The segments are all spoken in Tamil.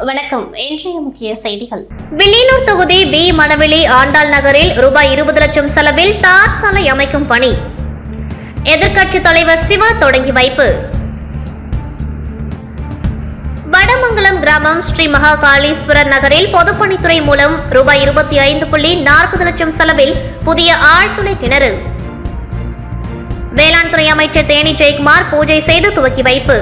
வணக்கம். இன்றைய முக்கிய செய்திகள். வில்லியனூர் தொகுதி பி மணவெளி ஆண்டாள் நகரில் ரூபாய் 20 லட்சம் செலவில் தார் சாலை அமைக்கும் பணி. எதிர்க்கட்சித் தலைவர் சிவா தொடங்கி வைப்பு. வடமங்கலம் கிராமம் ஸ்ரீ மகாகாளீஸ்வரர் நகரில் பொதுப்பணித்துறை மூலம் ரூபாய் 25.40 லட்சம் செலவில் புதிய ஆழ்துளை கிணறு. வேளாண் துறை அமைச்சர் தேனி ஜெயக்குமார் பூஜை செய்து துவக்கி வைப்பு.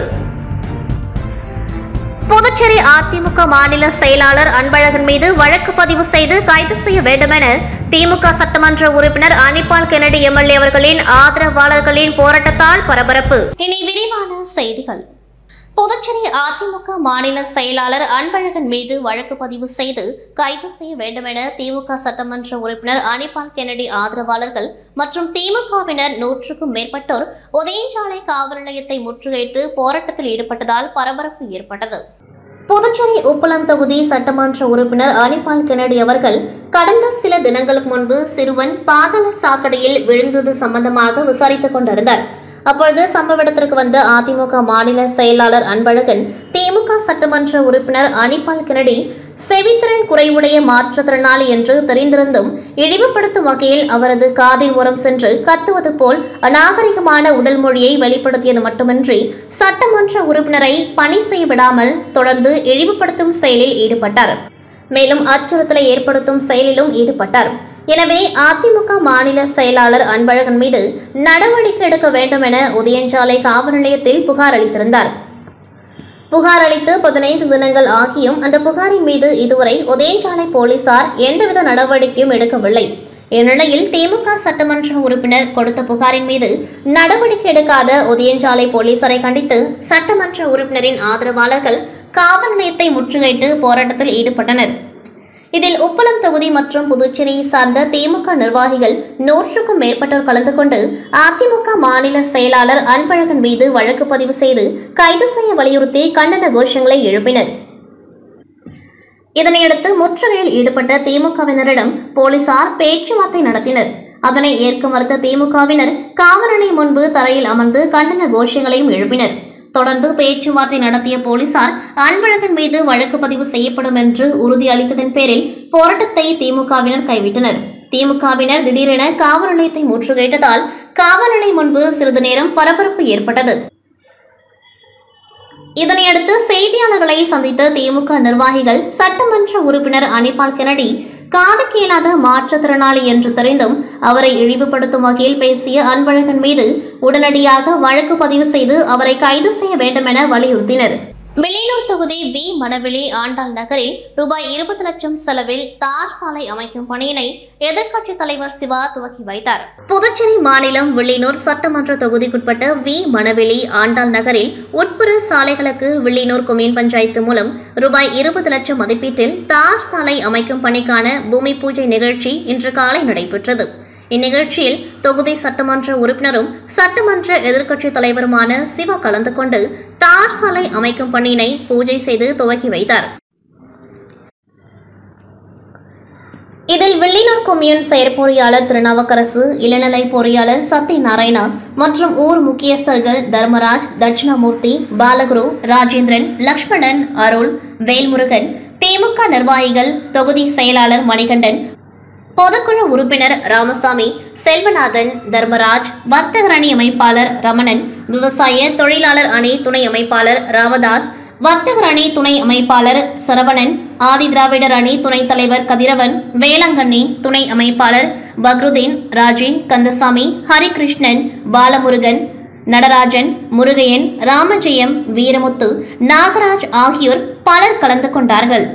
புதுச்சேரி அதிமுக மாநில செயலாளர் அன்பழகன் மீது வழக்கு பதிவு செய்து கைது செய்ய வேண்டும் என திமுக சட்டமன்ற உறுப்பினர் அனிபால் கென்னடி எம்எல்ஏ அவர்களின் ஆதரவாளர்களின் போராட்டத்தால் பரபரப்பு. இனி விரிவான செய்திகள். புதுச்சேரி அதிமுக மாநில செயலாளர் அன்பழகன் மீது வழக்கு பதிவு செய்து கைது செய்ய வேண்டும் என திமுக சட்டமன்ற உறுப்பினர் அனிபால் கென்னடி ஆதரவாளர்கள் மற்றும் திமுகவினர் 100க்கும் மேற்பட்டோர் உதயஞ்சாலை காவல் நிலையத்தை முற்றுகையிட்டு போராட்டத்தில் ஈடுபட்டதால் பரபரப்பு ஏற்பட்டது. புதுச்சேரி உப்பளம் தொகுதி சட்டமன்ற உறுப்பினர் அனிபால் கென்னடி அவர்கள் கடந்த சில தினங்களுக்கு முன்பு சிறுவன் பாதாள சாக்கடையில் விழுந்தது சம்பந்தமாக விசாரித்துக் கொண்டிருந்தார். அப்பொழுது சம்பவ இடத்திற்கு வந்த அதிமுக மாநில செயலாளர் அன்பழகன் திமுக சட்டமன்ற உறுப்பினர் அனிபால் கென்னடி செவித்திறன் குறைவுடைய மாற்றுத்திறனாளி என்று தெரிந்திருந்தும் இழிவுபடுத்தும் வகையில் அவரது காதின் ஓரம் சென்று கத்துவது போல் அநாகரிகமான உடல் மொழியை வெளிப்படுத்தியது மட்டுமின்றி சட்டமன்ற உறுப்பினரை பணி செய்ய விடாமல் தொடர்ந்து இழிவுபடுத்தும் செயலில் ஈடுபட்டார். மேலும் அச்சுறுத்தலை ஏற்படுத்தும் செயலிலும் ஈடுபட்டார். எனவே அதிமுக மாநில செயலாளர் அன்பழகன் மீது நடவடிக்கை எடுக்க வேண்டும் என உதயஞ்சாலை காவல் நிலையத்தில் புகார் அளித்திருந்தார். புகார் அளித்து 15 தினங்கள் ஆகியும் அந்த புகாரின் மீது இதுவரை உதயஞ்சாலை போலீசார் எந்தவித நடவடிக்கையும் எடுக்கவில்லை. இந்நிலையில் திமுக சட்டமன்ற உறுப்பினர் கொடுத்த புகாரின் மீது நடவடிக்கை எடுக்காத உதயஞ்சாலை போலீசாரை கண்டித்து சட்டமன்ற உறுப்பினரின் ஆதரவாளர்கள் காவல் நிலையத்தை முற்றுகையிட்டு போராட்டத்தில் ஈடுபட்டனர். இதில் உப்பளம் தொகுதி மற்றும் புதுச்சேரியை சார்ந்த திமுக நிர்வாகிகள் 100க்கும் மேற்பட்டோர் கலந்து கொண்டு அதிமுக மாநில செயலாளர் அன்பழகன் மீது வழக்கு பதிவு செய்து கைது செய்ய வலியுறுத்தி கண்டன கோஷங்களை எழுப்பினர். இதனையடுத்து முற்றுகையில் ஈடுபட்ட திமுகவினரிடம் போலீசார் பேச்சுவார்த்தை நடத்தினர். அதனை ஏற்க மறுத்த திமுகவினர் காவல் நிலையம் முன்பு தரையில் அமர்ந்து கண்டன கோஷங்களையும் எழுப்பினர். தொடர்ந்து பேச்சுவார்த்தை நடத்திய போலீசார் அன்பழகன் மீது வழக்கு பதிவு செய்யப்படும் என்று உறுதி அளித்ததன் பேரில் போராட்டத்தை திமுகவினர் கைவிட்டனர். திமுகவினர் திடீரென காவல் நிலையத்தை முற்றுகையிட்டதால் காவல் நிலையம் முன்பு சிறிது நேரம் பரபரப்பு ஏற்பட்டது. இதனையடுத்து செய்தியாளர்களை சந்தித்த திமுக நிர்வாகிகள் சட்டமன்ற உறுப்பினர் அனிபால் கென்னடி காது கேளாத மாற்றுத்திறனாளி என்று தெரிந்தும் அவரை இழிவுபடுத்தும் வகையில் பேசிய அன்பழகன் மீது உடனடியாக வழக்கு பதிவு செய்து அவரை கைது செய்ய வேண்டும் என வலியுறுத்தினர். வில்லியனூர் தொகுதி பி மணவெளி ஆண்டாள் நகரில் ரூபாய் 20 லட்சம் செலவில் தார் சாலை அமைக்கும் பணியினை எதிர்க்கட்சித் தலைவர் சிவா துவக்கி வைத்தார். புதுச்சேரி மாநிலம் வில்லியனூர் சட்டமன்ற தொகுதிக்குட்பட்ட வி மணவெளி ஆண்டாள் நகரில் உட்புற சாலைகளுக்கு வில்லியனூர் கொம்யூன் பஞ்சாயத்து மூலம் ரூபாய் 20 லட்சம் மதிப்பீட்டில் தார் சாலை அமைக்கும் பணிக்கான பூமி பூஜை நிகழ்ச்சி இன்று காலை நடைபெற்றது. இந்நிகழ்ச்சியில் தொகுதி சட்டமன்ற உறுப்பினரும் சட்டமன்ற எதிர்க்கட்சித் தலைவருமான சிவா கலந்து கொண்டு தார் சாலை அமைக்கும் பணியினை பூஜை செய்து துவக்கி வைத்தார். இதில் வில்லியனூர் கொம்யூன் செயற்பொறியாளர் திருநாவுக்கரசு, இளநிலை பொறியாளர் சத்யநாராயணா மற்றும் ஊர் முக்கியஸ்தர்கள் தர்மராஜ், தட்சிணாமூர்த்தி, பாலகுரு, ராஜேந்திரன், லக்ஷ்மணன், அருள், வேல்முருகன், திமுக நிர்வாகிகள், தொகுதி செயலாளர் மணிகண்டன், பொதுக்குழு உறுப்பினர் ராமசாமி, செல்வநாதன், தர்மராஜ், வர்த்தகர் அணி அமைப்பாளர் ரமணன், விவசாய தொழிலாளர் அணி துணை அமைப்பாளர் ராமதாஸ், வர்த்தகர் அணி துணை அமைப்பாளர் சரவணன், ஆதி திராவிடர் அணி துணைத் தலைவர் கதிரவன், வேளாங்கண்ணி துணை அமைப்பாளர் பக்ருதீன், ராஜி, கந்தசாமி, ஹரிகிருஷ்ணன், பாலமுருகன், நடராஜன், முருகையன், ராமஜெயம், வீரமுத்து, நாகராஜ் ஆகியோர் பலர் கலந்து கொண்டார்கள்.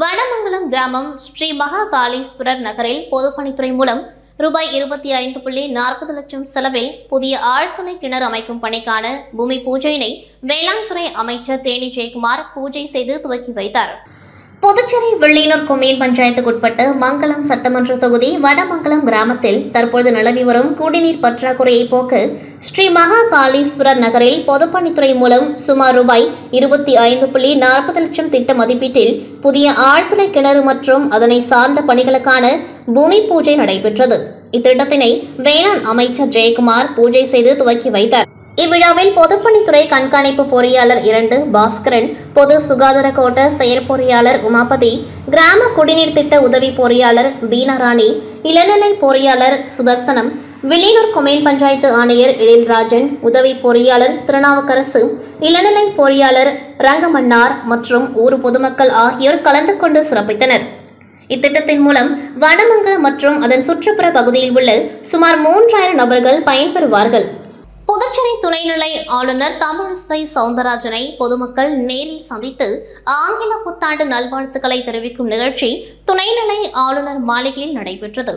வடமங்கலம் கிராமம் ஸ்ரீ மகாகாளீஸ்வரர் நகரில் பொதுப்பணித்துறை மூலம் ரூபாய் 25.40 லட்சம் செலவில் புதிய ஆழ்துளை கிணறு அமைக்கும் பணிக்கான பூமி பூஜையினை வேளாண் துறை அமைச்சர் தேனி ஜெயக்குமார் பூஜை செய்து துவக்கி வைத்தார். புதுச்சேரி வில்லியனூர் கொம்யூன் பஞ்சாயத்துக்குட்பட்ட மங்கலம் சட்டமன்ற தொகுதி வடமங்கலம் கிராமத்தில் தற்போது நிலவி வரும் குடிநீர் பற்றாக்குறையை போக்க ஸ்ரீ மகாகாளீஸ்வரர் நகரில் பொதுப்பணித்துறை மூலம் சுமார் ரூபாய் 25.40 லட்சம் திட்ட மதிப்பீட்டில் புதிய ஆழ்துளை கிணறு மற்றும் அதனை சார்ந்த பணிகளுக்கான பூமி பூஜை நடைபெற்றது. இத்திட்டத்தினை வேளாண் அமைச்சர் ஜெயக்குமார் பூஜை செய்து துவக்கி வைத்தார். இவ்விழாவில் பொதுப்பணித்துறை கண்காணிப்பு பொறியாளர் 2 பாஸ்கரன், பொது சுகாதார கோட்ட செயற் பொறியாளர் உமாபதி, கிராம குடிநீர் திட்ட உதவி பொறியாளர் பீனாராணி, இளநிலை பொறியாளர் சுதர்சனம், வில்லியனூர் கொம்யூன் பஞ்சாயத்து ஆணையர் எழில்ராஜன், உதவி பொறியாளர் திருநாவுக்கரசு, இளநிலை பொறியாளர் ரங்கமன்னார் மற்றும் ஊர் பொதுமக்கள் ஆகியோர் கலந்து கொண்டு சிறப்பித்தனர். இத்திட்டத்தின் மூலம் வடமங்கலம் மற்றும் அதன் சுற்றுப்புற பகுதியில் உள்ள சுமார் 3000 நபர்கள் பயன்பெறுவார்கள். புதுச்சேரி துணைநிலை ஆளுநர் தமிழிசை சவுந்தரராஜனை பொதுமக்கள் நேரில் சந்தித்து ஆங்கில புத்தாண்டு நல்வாழ்த்துக்களை தெரிவிக்கும் நிகழ்ச்சி துணைநிலை ஆளுநர் மாளிகையில் நடைபெற்றது.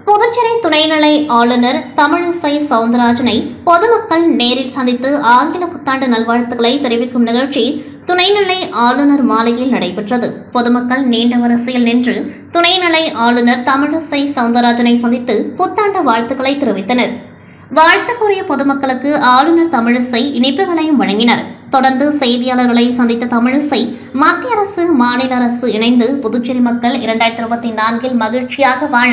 புதுச்சேரி துணைநிலை ஆளுநர் தமிழிசை சவுந்தரராஜனை பொதுமக்கள் நேரில் சந்தித்து ஆங்கில புத்தாண்டு நல்வாழ்த்துக்களை தெரிவிக்கும் நிகழ்ச்சி துணைநிலை ஆளுநர் மாளிகையில் நடைபெற்றது. பொதுமக்கள் நீண்ட வரிசையில் நின்று துணைநிலை ஆளுநர் தமிழிசை சவுந்தரராஜனை சந்தித்து புத்தாண்டு வாழ்த்துக்களை தெரிவித்தனர். வாழ்த்து கூறிய பொதுமக்களுக்கு ஆளுநர் தமிழிசை இனிப்புகளையும் வழங்கினார். தொடர்ந்து செய்தியாளர்களை சந்தித்த தமிழிசை, மத்திய அரசு மாநில அரசு இணைந்து புதுச்சேரி மக்கள் 2024 மகிழ்ச்சியாக வாழ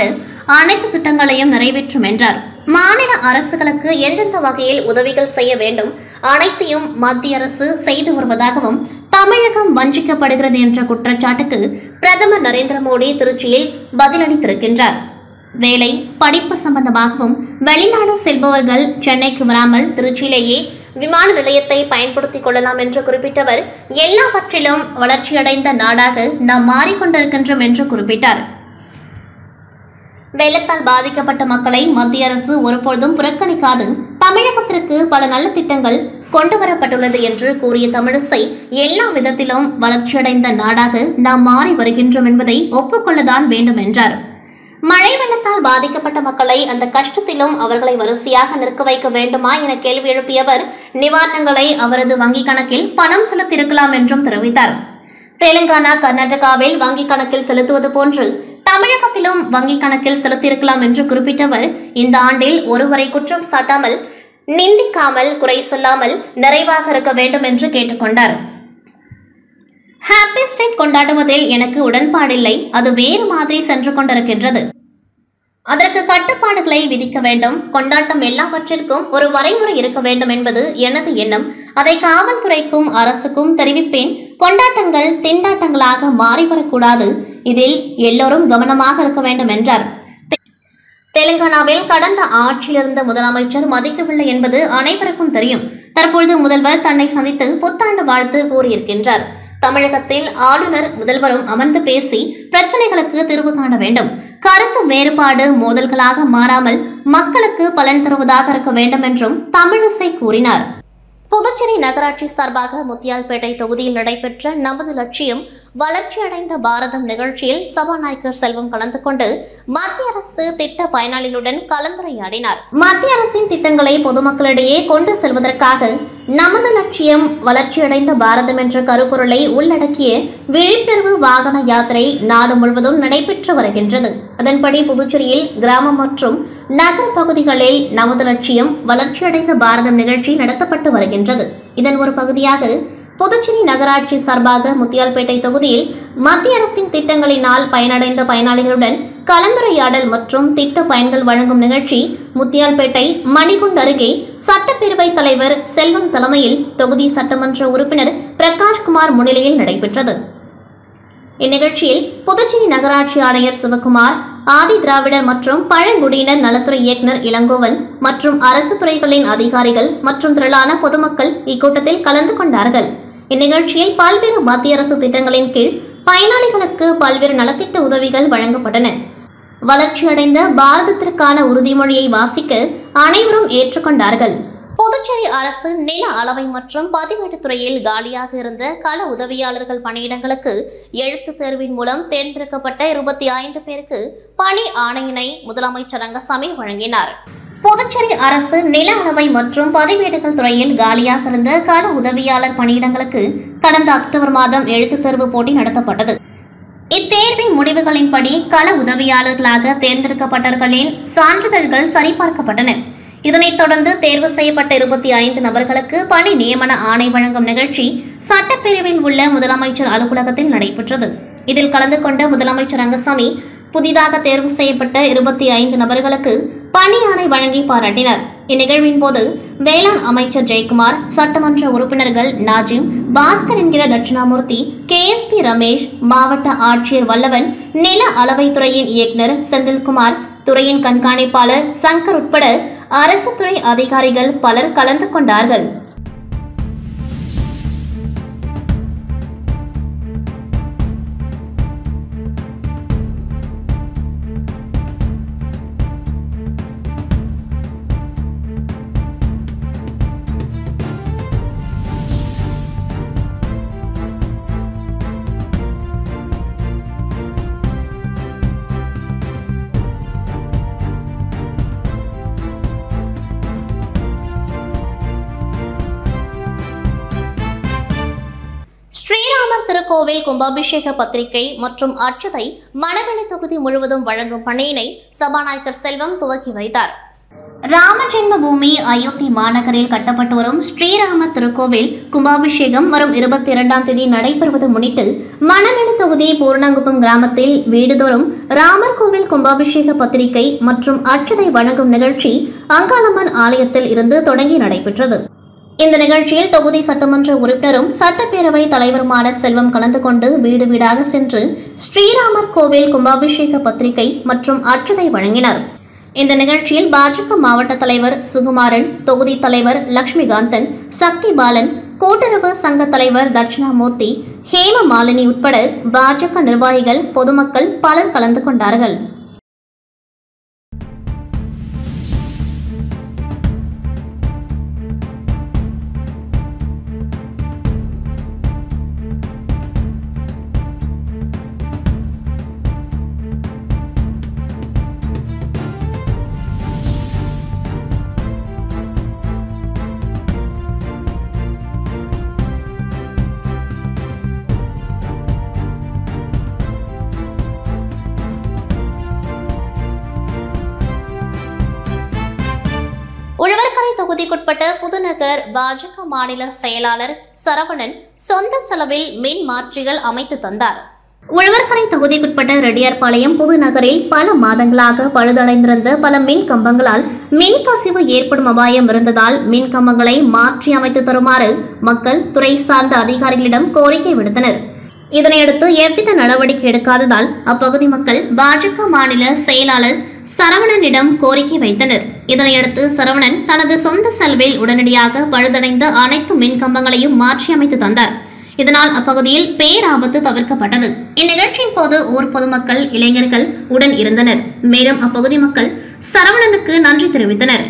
அனைத்து திட்டங்களையும் நிறைவேற்றும் என்றார். மாநில அரசுகளுக்கு எந்தெந்த வகையில் உதவிகள் செய்ய வேண்டும் அனைத்தையும் மத்திய அரசு செய்து வருவதாகவும், தமிழகம் வஞ்சிக்கப்படுகிறது என்ற குற்றச்சாட்டுக்கு பிரதமர் நரேந்திர மோடி திருச்சியில் பதிலளித்திருக்கின்றார். வேலை, படிப்பு சம்பந்தமாகவும் வெளிநாடு செல்பவர்கள் சென்னைக்கு வராமல் திருச்சியிலேயே விமான நிலையத்தை பயன்படுத்திக் கொள்ளலாம் என்று குறிப்பிட்டவர், எல்லாவற்றிலும் வளர்ச்சியடைந்த நாடாக நாம் மாறிக்கொண்டிருக்கின்றோம் என்று குறிப்பிட்டார். வெள்ளத்தால் பாதிக்கப்பட்ட மக்களை மத்திய அரசு ஒருபொழுதும் புறக்கணிக்காது தமிழகத்திற்கு பல நல்ல திட்டங்கள் கொண்டுவரப்பட்டுள்ளது என்று கூறிய தமிழிசை, எல்லா விதத்திலும் வளர்ச்சியடைந்த நாடாக நாம் மாறி வருகின்றோம் என்பதை ஒப்புக்கொள்ளதான் வேண்டும் என்றார். மழை வெள்ளத்தால் பாதிக்கப்பட்ட மக்களை அந்த கஷ்டத்திலும் அவர்களை வரிசையாக நிற்க வைக்க வேண்டுமா என கேள்வி எழுப்பியவர், நிவாரணங்களை அவரது வங்கிக் கணக்கில் பணம் செலுத்தியிருக்கலாம் என்றும் தெரிவித்தார். தெலுங்கானா, கர்நாடகாவில் வங்கிக் கணக்கில் செலுத்துவது போன்று தமிழகத்திலும் வங்கிக் கணக்கில் செலுத்தியிருக்கலாம் என்று குறிப்பிட்டவர், இந்த ஆண்டில் ஒருவரை குற்றம் சாட்டாமல், நிந்திக்காமல், குறை சொல்லாமல் நிறைவாக இருக்க வேண்டும் என்று கேட்டுக்கொண்டார். ஹாப்பி ஸ்ட்ரீட் கொண்டாடுவதில் எனக்கு உடன்பாடில்லை. அது வேறு மாதிரி சென்று கொண்டிருக்கின்றது. அதற்கு கட்டுப்பாடுகளை விதிக்க வேண்டும். கொண்டாட்டம் எல்லாவற்றிற்கும் ஒரு வரைமுறை இருக்க வேண்டும் என்பது எனது எண்ணம். அதை காவல்துறைக்கும் அரசுக்கும் தெரிவிப்பேன். கொண்டாட்டங்கள் திண்டாட்டங்களாக மாறிவரக்கூடாது. இதில் எல்லோரும் கவனமாக இருக்க வேண்டும் என்றார். தெலுங்கானாவில் கடந்த ஆட்சியிலிருந்த முதலமைச்சர் மதிக்கவில்லை என்பது அனைவருக்கும் தெரியும். தற்பொழுது முதல்வர் தன்னை சந்தித்து புத்தாண்டு வாழ்த்து கூறியிருக்கின்றார். தமிழகத்தில் ஆளுநர் முதல்வரும் அமர்ந்து பேசி பிரச்சனைகளுக்கு தீர்வு காண வேண்டும். கருத்து வேறுபாடு மோதல்களாக மாறாமல் மக்களுக்கு பலன் தருவதாக இருக்க வேண்டும் என்றும் தமிழிசை கூறினார். புதுச்சேரி நகராட்சி சார்பாக முத்தியால்பேட்டை தொகுதியில் நடைபெற்ற நமது லட்சியம் வளர்ச்சியடைந்த பாரதம் நிகழ்ச்சியில் சபாநாயகர் செல்வம் கலந்து கொண்டு மத்திய அரசு திட்ட பயனாளிகளுடன் கலந்துரையாடினார். மத்திய அரசின் திட்டங்களை பொதுமக்களிடையே கொண்டு செல்வதற்காக நமது லட்சியம் வளர்ச்சியடைந்த பாரதம் என்ற கருப்பொருளை உள்ளடக்கிய விழிப்புணர்வு வாகன யாத்திரை நாடு முழுவதும் நடைபெற்று வருகின்றது. அதன்படி புதுச்சேரியில் கிராமம் மற்றும் நகர பகுதிகளில் நமது லட்சியம் வளர்ச்சியடைந்த பாரதம் நிகழ்ச்சி நடத்தப்பட்டு வருகின்றது. இதன் ஒரு பகுதியாக புதுச்சேரி நகராட்சி சார்பாக முத்தியால்பேட்டை தொகுதியில் மத்திய அரசின் திட்டங்களினால் பயனடைந்த பயனாளிகளுடன் கலந்துரையாடல் மற்றும் திட்ட பயன்கள் வழங்கும் நிகழ்ச்சி முத்தியால்பேட்டை மணிகுண்ட் அருகே சட்டப்பேரவை தலைவர் செல்வம் தலைமையில் தொகுதி சட்டமன்ற உறுப்பினர் பிரகாஷ்குமார் முன்னிலையில் நடைபெற்றது. இந்நிகழ்ச்சியில் புதுச்சேரி நகராட்சி ஆணையர் சிவகுமார், ஆதி திராவிடர் மற்றும் பழங்குடியினர் நலத்துறை இயக்குநர் இளங்கோவன் மற்றும் அரசு துறைகளின் அதிகாரிகள் மற்றும் திரளான பொதுமக்கள் இக்கூட்டத்தில் கலந்து கொண்டார்கள். இந்நிகழ்ச்சியில் பல்வேறு மத்திய அரசு திட்டங்களின் கீழ் பயனாளிகளுக்கு பல்வேறு நலத்திட்ட உதவிகள் வழங்கப்பட்டன. வளர்ச்சியடைந்த பாரதத்திற்கான உறுதிமொழியை வாசிக்க அனைவரும் ஏற்றுக்கொண்டார்கள். புதுச்சேரி அரசு நில அளவை மற்றும் பதிவேடு துறையில் காலியாக இருந்த கள உதவியாளர்கள் பணியிடங்களுக்கு எழுத்து தேர்வின் மூலம் தேர்ந்தெடுக்கப்பட்ட 25 பேருக்கு பணி ஆணையினை முதலமைச்சர் ரங்கசாமி வழங்கினார். புதுச்சேரி அரசு நில அளவை மற்றும் பதிவேடுகள் துறையில் காலியாக இருந்த கள உதவியாளர் பணியிடங்களுக்கு கடந்த அக்டோபர் மாதம் எழுத்து தேர்வு போட்டி நடத்தப்பட்டது. இத்தேர்வின் முடிவுகளின்படி கள உதவியாளர்களாக தேர்ந்தெடுக்கப்பட்டவர்களின் சான்றிதழ்கள் சரிபார்க்கப்பட்டன. இதனைத் தொடர்ந்து தேர்வு செய்யப்பட்ட 25 நபர்களுக்கு பணி நியமன ஆணை வழங்கும் நிகழ்ச்சி சட்டப்பேரவையில் உள்ள முதலமைச்சர் அலுவலகத்தில் நடைபெற்றது. இதில் கலந்து கொண்ட முதலமைச்சர் ரங்கசாமி புதிதாக தேர்வு செய்யப்பட்ட 25 நபர்களுக்கு பணி ஆணை வழங்கி பாராட்டினார். இந்நிகழ்வின் போது வேளாண் அமைச்சர் ஜெயக்குமார், சட்டமன்ற உறுப்பினர்கள் நாஜிம், பாஸ்கர் என்கிற தட்சிணாமூர்த்தி, KSP ரமேஷ், மாவட்ட ஆட்சியர் வல்லவன், நில அளவைத்துறையின் இயக்குநர் செந்தில்குமார், துறையின் கண்காணிப்பாளர் சங்கர் உட்பட அரசு துறை அதிகாரிகள் பலர் கலந்து கொண்டார்கள். ஸ்ரீராமர் திருக்கோவில் கும்பாபிஷேக பத்திரிகை மற்றும் அட்சதை மணவெளி தொகுதி முழுவதும் வழங்கும் பணியினை சபாநாயகர் செல்வம் துவக்கி வைத்தார். ராம ஜென்ம பூமி அயோத்தி மாநகரில் கட்டப்பட்டு வரும் ஸ்ரீராமர் திருக்கோவில் கும்பாபிஷேகம் வரும் 22ஆம் தேதி நடைபெறுவது முன்னிட்டு மணவெளி தொகுதி பூர்ணங்குப்பம் கிராமத்தில் வீடுதோறும் ராமர் கோவில் கும்பாபிஷேக பத்திரிகை மற்றும் அட்சதை வழங்கும் நிகழ்ச்சி அங்காளம்மன் ஆலயத்தில் இருந்து தொடங்கி நடைபெற்றது. இந்த நிகழ்ச்சியில் தொகுதி சட்டமன்ற உறுப்பினரும் சட்டப்பேரவை தலைவருமான செல்வம் கலந்து கொண்டு வீடு வீடாக சென்று ஸ்ரீராமர் கோவில் கும்பாபிஷேக பத்திரிகை மற்றும் அட்சதை வழங்கினார். இந்த நிகழ்ச்சியில் பாஜக மாவட்ட தலைவர் சுகுமாரன், தொகுதி தலைவர் லட்சுமிகாந்தன், சக்தி பாலன், கூட்டுறவு சங்க தலைவர் தட்சிணாமூர்த்தி, ஹேம மாலினி உட்பட பாஜக நிர்வாகிகள், பொதுமக்கள் பலர் கலந்து கொண்டார்கள். உழவர்கரை தொகுதிக்குட்பட்ட புதுநகர் பாஜக மாநில செயலாளர் சரவணன் சொந்த செலவில் மின் மாற்றிகள் அமைத்து தந்தார். உழவர்கரை தொகுதிக்குட்பட்ட ரெட்டியார்பாளையம் புதுநகரில் பல மாதங்களாக பழுதடைந்திருந்த பல மின் கம்பங்களால் மின் கசிவு ஏற்படும் அபாயம் இருந்ததால் மின் கம்பங்களை மாற்றி அமைத்து தருமாறு மக்கள் துறை சார்ந்த அதிகாரிகளிடம் கோரிக்கை விடுத்தனர். இதனையடுத்து எவ்வித நடவடிக்கை எடுக்காததால் அப்பகுதி மக்கள் பாஜக மாநில செயலாளர் சரவணனிடம் கோரிக்கை வைத்தனர். இதனையடுத்து சரவணன் தனது சொந்த செலவில் உடனடியாக பழுதடைந்த அனைத்து மின் கம்பங்களையும் மாற்றி அமைத்து தந்தார். இதனால் அப்பகுதியில் பேராபத்து தவிர்க்கப்பட்டது. இந்நிகழ்ச்சியின் போது ஊர் பொதுமக்கள், இளைஞர்கள் உடன் இருந்தனர். மேலும் அப்பகுதி மக்கள் சரவணனுக்கு நன்றி தெரிவித்தனர்.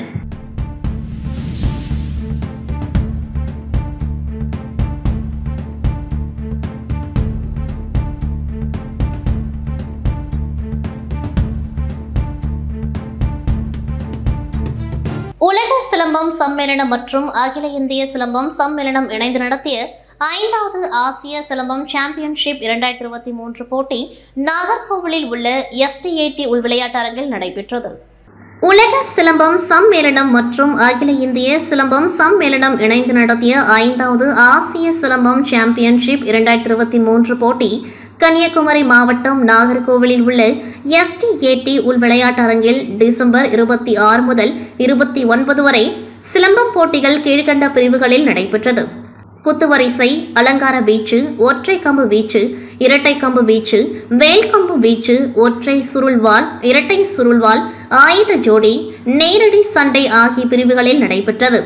உலக சிலம்பம் சம்மேளனம் மற்றும் அகில இந்திய சிலம்பம் சம்மேளனம் இணைந்து நடத்திய 5வது ஆசிய சிலம்பம் சாம்பியன்ஷிப் 2023 போட்டி நாகர்கோவிலில் உள்ள STAT உள்விளையாட்டு அரங்கில் நடைபெற்றது. உலக சிலம்பம் சம்மேளனம் மற்றும் அகில இந்திய சிலம்பம் சம்மேளனம் இணைந்து நடத்திய 5வது ஆசிய சிலம்பம் சாம்பியன்ஷிப் 2023 போட்டி கன்னியாகுமரி மாவட்டம் நாகர்கோவிலில் உள்ள STAT உள்விளையாட்டு அரங்கில் டிசம்பர் 26 முதல் 29 வரை சிலம்பம் போட்டிகள் கீழ்கண்ட பிரிவுகளில் நடைபெற்றது. குத்துவரிசை, அலங்கார வீச்சு, ஒற்றை கம்பு வீச்சு, இரட்டை கம்பு வீச்சு, வேல்கம்பு வீச்சு, ஒற்றை சுருள்வாள், இரட்டை சுருள்வாள், ஆயுத ஜோடி, நேரடி சண்டை ஆகிய பிரிவுகளில் நடைபெற்றது.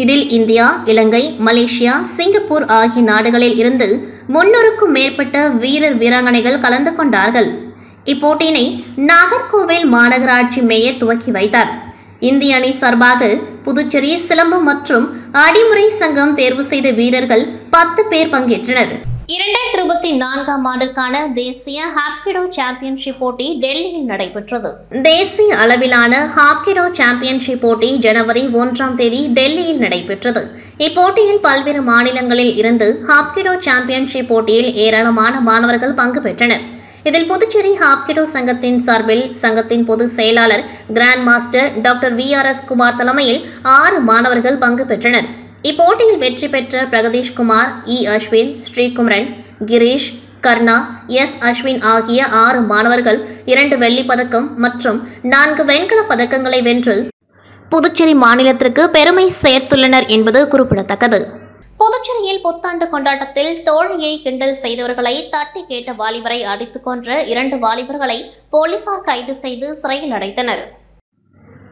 இதில் இந்தியா, இலங்கை, மலேசியா, சிங்கப்பூர் ஆகிய நாடுகளில் இருந்து 300க்கும் மேற்பட்ட வீரர் வீராங்கனைகள் கலந்து கொண்டார்கள். இப்போட்டியினை நாகர்கோவில் மாநகராட்சி மேயர் துவக்கி வைத்தார். இந்திய அணி சார்பாக புதுச்சேரி சிலம்பம் மற்றும் அடிமுறை சங்கம் தேர்வு செய்த வீரர்கள் 10 பேர் பங்கேற்றனர். 2024ஆம் ஆண்டிற்கான தேசிய ஹாப்கிடோ சாம்பியன்ஷிப் போட்டி டெல்லியில் நடைபெற்றது. தேசிய அளவிலான ஹாப்கிடோ சாம்பியன்ஷிப் போட்டி ஜனவரி 1ஆம் தேதி டெல்லியில் நடைபெற்றது. இப்போட்டியில் பல்வேறு மாநிலங்களில் இருந்து ஹாப்கிடோ சாம்பியன்ஷிப் போட்டியில் ஏராளமான மாணவர்கள் பங்கு பெற்றனர். இதில் புதுச்சேரி ஹாப்கிடோ சங்கத்தின் சார்பில் சங்கத்தின் பொதுச் செயலாளர் grand master doctor VRS Kumar தலைமையில் 6 மாணவர்கள் பங்கு பெற்றனர். இப்போட்டியில் வெற்றி பெற்ற பிரகதீஷ்குமார், அஸ்வின், ஸ்ரீகுமரன், கிரீஷ், கர்ணா, அஸ்வின் ஆகிய 6 மாணவர்கள் 2 வெள்ளிப் பதக்கம் மற்றும் 4 வெண்கலப் பதக்கங்களை வென்று புதுச்சேரி மாநிலத்திற்கு பெருமை சேர்த்துள்ளனர் என்பது குறிப்பிடத்தக்கது. புதுச்சேரியில் புத்தாண்டு கொண்டாட்டத்தில் தோழியை கிண்டல் செய்தவர்களை தட்டி கேட்ட வாலிபரை அடித்துக் கொன்ற 2 வாலிபர்களை போலீசார் கைது செய்து சிறையில் அடைத்தனர்.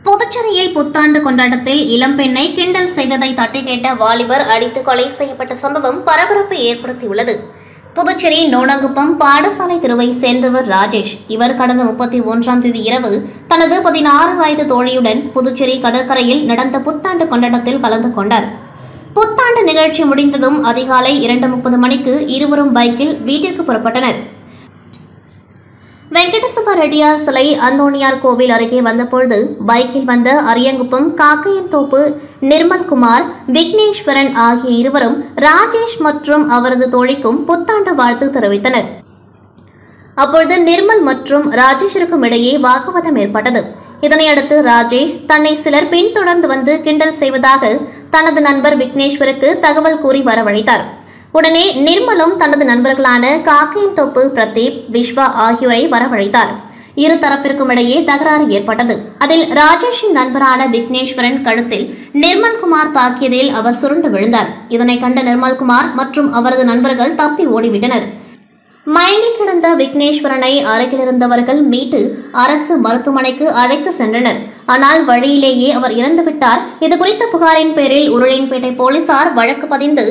புதுச்சேரியில் புத்தாண்டு கொண்டாட்டத்தில் இளம்பெண்ணை கிண்டல் செய்ததை தட்டி கேட்ட வாலிபர் அடித்து கொலை செய்யப்பட்ட சம்பவம் பரபரப்பை ஏற்படுத்தியுள்ளது. புதுச்சேரி நோனங்குப்பம் பாடசாலை தெருவை சேர்ந்தவர் ராஜேஷ். இவர் கடந்த 31ஆம் தேதி இரவு தனது 16 வயது தோழியுடன் புதுச்சேரி கடற்கரையில் நடந்த புத்தாண்டு கொண்டாட்டத்தில் கலந்து கொண்டார். புத்தாண்டு நிகழ்ச்சி முடிந்ததும் அதிகாலை 2:30 மணிக்கு இருவரும் பைக்கில் வீட்டிற்கு புறப்பட்டனர். வெங்கடசுப்ப ரெட்டியார் சிலை அந்தோணியார் கோவில் அருகே வந்தபொழுது பைக்கில் வந்த அரியங்குப்பம் காக்கையன்தோப்பு நிர்மல்குமார், விக்னேஸ்வரன் ஆகிய இருவரும் ராஜேஷ் மற்றும் அவரது தோழிக்கும் புத்தாண்டு வாழ்த்து தெரிவித்தனர். அப்பொழுது நிர்மல் மற்றும் ராஜேஷிற்கும் இடையே வாக்குவாதம் ஏற்பட்டது. இதனையடுத்து ராஜேஷ் தன்னை சிலர் பின்தொடர்ந்து வந்து கிண்டல் செய்வதாக தனது நண்பர் விக்னேஸ்வருக்கு தகவல் கூறி வரவழைத்தார். உடனே நிர்மலும் தனது நண்பர்களான காக்கையன்தோப்பு பிரதீப், விஸ்வா ஆகியோரை வரவழைத்தார். இரு தரப்பிற்கும் இடையே தகராறு ஏற்பட்டது. அதில் ராஜேஷின் நண்பரான விக்னேஸ்வரன் கழுத்தில் நிர்மல்குமார் தாக்கியதில் அவர் சுருண்டு விழுந்தார். இதனை கண்ட நிர்மல்குமார் மற்றும் அவரது நண்பர்கள் தப்பி ஓடிவிட்டனர். மயங்கி கிடந்த விக்னேஸ்வரனை அருகிலிருந்தவர்கள் மீட்டு அரசு மருத்துவமனைக்கு அழைத்து சென்றனர். ஆனால் வழியிலேயே அவர் இறந்துவிட்டார். இதுகுறித்த புகாரின் பேரில் உருளையன்பேட்டை போலீசார் வழக்கு பதிந்து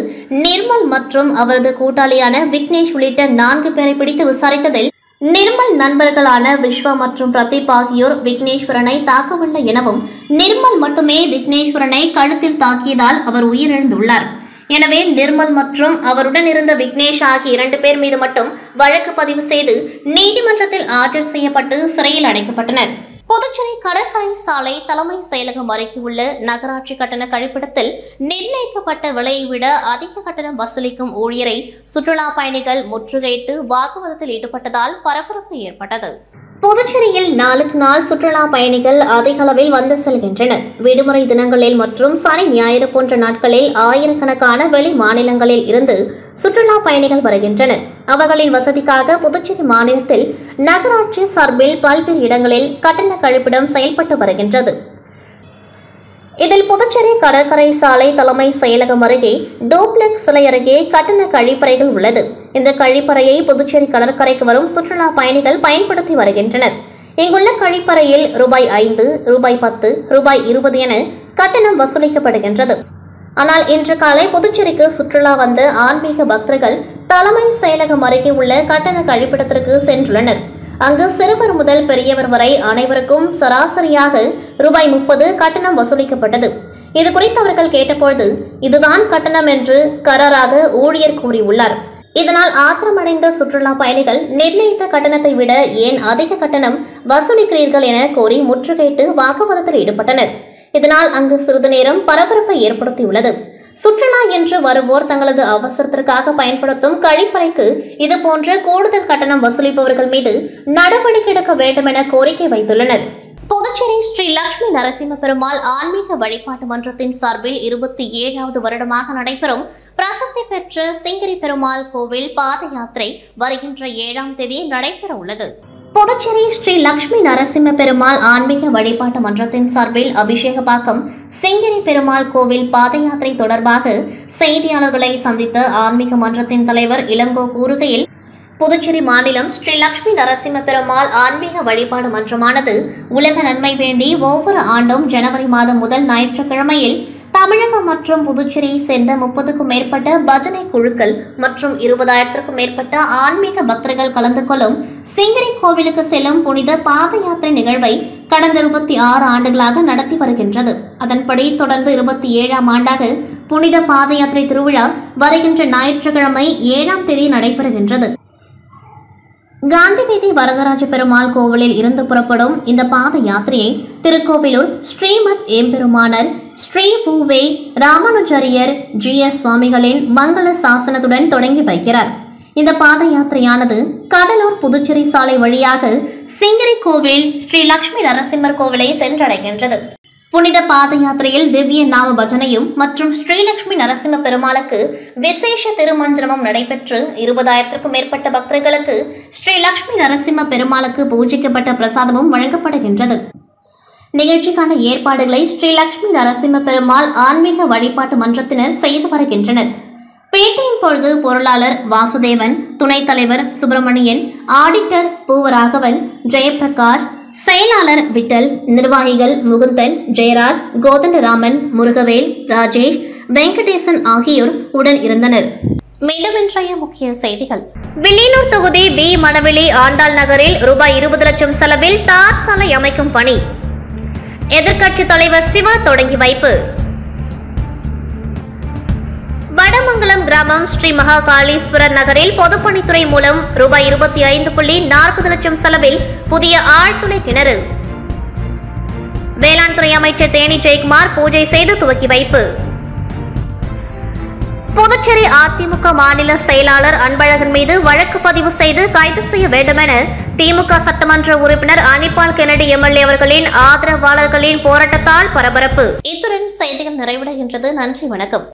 நிர்மல் மற்றும் அவரது கூட்டாளியான விக்னேஷ் உள்ளிட்ட 4 பேரை பிடித்து விசாரித்ததில் நிர்மல் நண்பர்களான விஸ்வா மற்றும் பிரதீப் ஆகியோர் விக்னேஸ்வரனை தாக்கவில்லை எனவும், நிர்மல் மட்டுமே விக்னேஸ்வரனை கழுத்தில் தாக்கியதால் அவர் உயிரிழந்துள்ளார். எனவே நிர்மல் மற்றும் அவருடன் இருந்த விக்னேஷ் ஆகிய 2 பேர் மீது மட்டும் வழக்கு பதிவு செய்து நீதிமன்றத்தில் ஆஜர் செய்யப்பட்டு சிறையில் அடைக்கப்பட்டனர். புதுச்சேரி கடற்கரை சாலை தலைமை செயலகம் அருகே உள்ள நகராட்சி கட்டண கழிப்பிடத்தில் நிர்ணயிக்கப்பட்ட விலையை விட அதிக கட்டணம் வசூலிக்கும் ஊழியரை சுற்றுலா பயணிகள் முற்றுகையிட்டு வாக்குவாதத்தில் ஈடுபட்டதால் பரபரப்பு ஏற்பட்டது. புதுச்சேரியில் நாளுக்கு நாள் சுற்றுலா பயணிகள் அதிக அளவில் வந்து செல்கின்றனர். விடுமுறை தினங்களில் மற்றும் சனி ஞாயிறு போன்ற நாட்களில் ஆயிரக்கணக்கான வெளி மாநிலங்களில் இருந்து சுற்றுலா பயணிகள் வருகின்றனர். அவர்களின் வசதிக்காக புதுச்சேரி மாநிலத்தில் நகராட்சி சார்பில் பல்வேறு இடங்களில் கட்டண கழிப்பிடம் செயல்பட்டு வருகின்றது. இதில் புதுச்சேரி கடற்கரை சாலை தலைமை செயலகம் அருகே டூப்ளெக்ஸ் சிலை அருகே கட்டண கழிப்பறைகள் உள்ளது. இந்த கழிப்பறையை புதுச்சேரி கடற்கரைக்கு வரும் சுற்றுலா பயணிகள் பயன்படுத்தி வருகின்றனர். இங்குள்ள கழிப்பறையில் ₹5, ₹10, ₹20 என கட்டணம் வசூலிக்கப்படுகின்றது. ஆனால் இன்று காலை புதுச்சேரிக்கு சுற்றுலா வந்த ஆன்மீக பக்தர்கள் தலைமை செயலகம் அருகே உள்ள கட்டண கழிப்பிடத்திற்கு சென்றுள்ளனர். அங்கு சிறுவர் முதல் பெரியவர் வரை அனைவருக்கும் சராசரியாக ₹30 கட்டணம் வசூலிக்கப்பட்டது. இதுகுறித்து அவர்கள் கேட்டபொழுது இதுதான் கட்டணம் என்று கராராக ஊழியர் கூறியுள்ளார். இதனால் ஆத்திரமடைந்த சுற்றுலா பயணிகள் நிர்ணயித்த கட்டணத்தை விட ஏன் அதிக கட்டணம் வசூலிக்கிறீர்கள் என கோரி முற்றுகையிட்டு வாக்குவாதத்தில் ஈடுபட்டனர். இதனால் அங்கு சிறிது நேரம் பரபரப்பை ஏற்படுத்தியுள்ளது. சுற்றுலா என்று வருவோர் தங்களது அவசரத்திற்காக பயன்படுத்தும் கழிப்பறைக்கு இதுபோன்ற கூடுதல் கட்டணம் வசூலிப்பவர்கள் மீது நடவடிக்கை எடுக்க வேண்டும் என கோரிக்கை வைத்துள்ளனர். புதுச்சேரி ஸ்ரீ லட்சுமி நரசிம்ம பெருமாள் ஆன்மீக வழிபாட்டு மன்றத்தின் சார்பில் 27வது வருடமாக நடைபெறும் பிரசித்தி பெற்ற சிங்கிரி பெருமாள் கோவில் பாத யாத்திரை வருகின்ற 7ஆம் தேதி நடைபெற உள்ளது. புதுச்சேரி ஸ்ரீ லட்சுமி நரசிம்ம பெருமாள் ஆன்மீக வழிபாட்டு மன்றத்தின் சார்பில் அபிஷேகப்பாக்கம் சிங்கிரி பெருமாள் கோவில் பாத யாத்திரை தொடர்பாக செய்தியாளர்களை சந்தித்த ஆன்மீக மன்றத்தின் தலைவர் இளங்கோ கூறுகையில், புதுச்சேரி மாநிலம் ஸ்ரீ லட்சுமி நரசிம்ம பெருமாள் ஆன்மீக வழிபாடு மன்றமானது உலக நன்மை வேண்டி ஒவ்வொரு ஆண்டும் ஜனவரி மாதம் முதல் ஞாயிற்றுக்கிழமையில் தமிழகம் மற்றும் புதுச்சேரியை சேர்ந்த 30க்கும் மேற்பட்ட பஜனை குழுக்கள் மற்றும் 20,000க்கும் மேற்பட்ட ஆன்மீக பக்தர்கள் கலந்து கொள்ளும் சிங்கிரி கோவிலுக்கு செல்லும் புனித பாத யாத்திரை நிகழ்வை கடந்த 26 ஆண்டுகளாக நடத்தி வருகின்றது. அதன்படி தொடர்ந்து 27ஆம் ஆண்டாக புனித பாத யாத்திரை திருவிழா வருகின்ற ஞாயிற்றுக்கிழமை 7ஆம் தேதி நடைபெறுகின்றது. காந்தி வீதி வரதராஜ பெருமாள் கோவிலில் இருந்து புறப்படும் இந்த பாத யாத்திரையை திருக்கோவிலூர் ஸ்ரீமத் எம்பெருமானர் ஸ்ரீ பூவே ராமானுஜரியர் GS சுவாமிகளின் மங்கள சாசனத்துடன் தொடங்கி வைக்கிறார். இந்த பாத யாத்திரையானது கடலூர் புதுச்சேரி சாலை வழியாக சிங்கிரி கோவில் ஸ்ரீ லட்சுமி நரசிம்மர் கோவிலை சென்றடைகின்றது. புனித பாத யாத்திரையில் திவ்ய நாம பஜனையும் மற்றும் ஸ்ரீலட்சுமி நரசிம்ம பெருமாளுக்கு விசேஷ திருமஞ்சனமும் நடைபெற்று 20,000க்கும் மேற்பட்ட பக்தர்களுக்கு ஸ்ரீ லட்சுமி நரசிம்ம பெருமாளுக்கு பூஜிக்கப்பட்ட பிரசாதமும் வழங்கப்படுகின்றது. நிகழ்ச்சிக்கான ஏற்பாடுகளை ஸ்ரீ லட்சுமி நரசிம்ம பெருமாள் ஆன்மீக வழிபாட்டு மன்றத்தினர் செய்து வருகின்றனர். பேட்டையின் பொழுது பொருளாளர் வாசுதேவன், துணைத் தலைவர் சுப்பிரமணியன், ஆடிட்டர் பூவராகவன், ஜெயபிரகாஷ், செயலாளர் விட்டல், நிர்வாகிகள் முகுந்தன், ஜெயராஜ், கோதண்டராமன், முருகவேல், ராஜேஷ், வெங்கடேசன் ஆகியோர் உடன் இருந்தனர். மீண்டும் இன்றைய முக்கிய செய்திகள். வில்லியனூர் தொகுதி பி மணவெளி ஆண்டாள் நகரில் ரூபாய் 20 லட்சம் செலவில் தார் சாலை அமைக்கும் பணி எதிர்க்கட்சித் தலைவர் சிவா தொடங்கி வைப்பு. வடமங்கலம் கிராமம் ஸ்ரீ மகாகாளீஸ்வரர் நகரில் பொதுப்பணித்துறை மூலம் ரூபாய் 25.40 லட்சம் செலவில் புதிய ஆழ்துளை கிணறு. வேளாண் துறை அமைச்சர் தேனி ஜெயக்குமார் பூஜை செய்து துவக்கி வைப்பு. புதுச்சேரி அதிமுக மாநில செயலாளர் அன்பழகன் மீது வழக்கு பதிவு செய்து கைது செய்ய வேண்டும் என திமுக சட்டமன்ற உறுப்பினர் அனிபால் கென்னடி எம்எல்ஏ அவர்களின் ஆதரவாளர்களின் போராட்டத்தால் பரபரப்பு. இத்துடன் செய்திகள் நிறைவடைகின்றது. நன்றி, வணக்கம்.